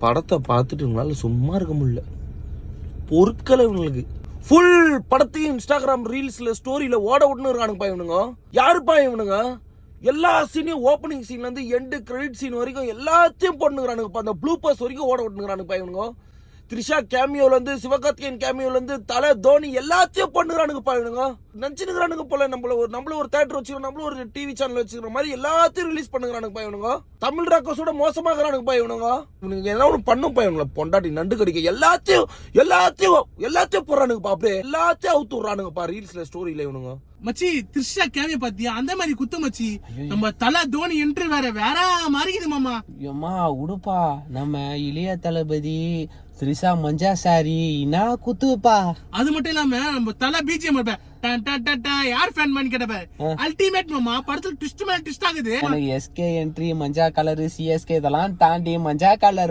படத்தை பார்த்துட்டு உங்களால சும்மா இருக்க முடியல. பொருட்களை இவங்களுக்கு ஃபுல் படத்தையும் இன்ஸ்டாகிராம் ரீல்ஸ்ல ஸ்டோரியில ஓட விட்டுன்னு இருக்கானுங்கப்பா இவனுங்க. யாருப்பா இவனுங்க? எல்லா சீனையும் ஓப்பனிங் சீன்ல இருந்து எண்டு கிரெடிட் சீன் வரைக்கும் எல்லாத்தையும் போட்டுக்கிறானுங்கப்பா. அந்த ப்ளூபர்ஸ் வரைக்கும் ஓட விட்டுக்கிறானுங்கப்பா இவனுங்க. த்ரிஷா கேமியோல இருந்து சிவகார்த்திகேயன் கேமியோல இருந்து தலை தோனி எல்லாத்தையும் பண்ணுறானுங்கப்பா இவனுங்க. நினைச்சுக்கிறானுங்க போல நம்மள ஒரு தேட்டர் வச்சுக்கிறோம், நம்மளும் ஒரு டிவி சேனல் வச்சுக்கிற மாதிரி எல்லாத்தையும் ரிலீஸ் பண்ணுறானுங்கப்பா இவனுங்க. தமிழ் ராக்கர்ஸோட மோசமாகறானுங்கப்பா இவனுங்க. இவனுக்கு என்ன ஒன்று பண்ணுப்பா இவனுங்களை பொண்டாட்டி நண்டு கடிக்க எல்லாத்தையும் போடுறானுங்கப்பா. அப்படியே எல்லாத்தையும் அவுத்து விடுறானுங்கப்பா ரீல்ஸ்ல ஸ்டோரியில இவனுங்க. மச்சி த்ரிஷா கேமிய பாத்தியா? அந்த மாதிரி குத்து மச்சி. நம்ம தலை தோனி என்று வேற மாதிரி இது மாமா. அம்மா உடுப்பா, நம்ம இளைய தளபதி த்ரிஷா மஞ்சா சாரி என்ன குத்துப்பா. அது மட்டும் இல்லாம நம்ம தலை பிஜிஎம் யார் ஃபேன் பண்ணி கேட்டப்ப அல்டிமேட் மாமா. படத்துல ட்விஸ்ட் மேல ட்விஸ்ட் ஆகுது. எனக்கு எஸ்கே என்ட்ரி மஞ்சா கலர், சிஎஸ்கே இதெல்லாம் தாண்டி மஞ்சா கலர்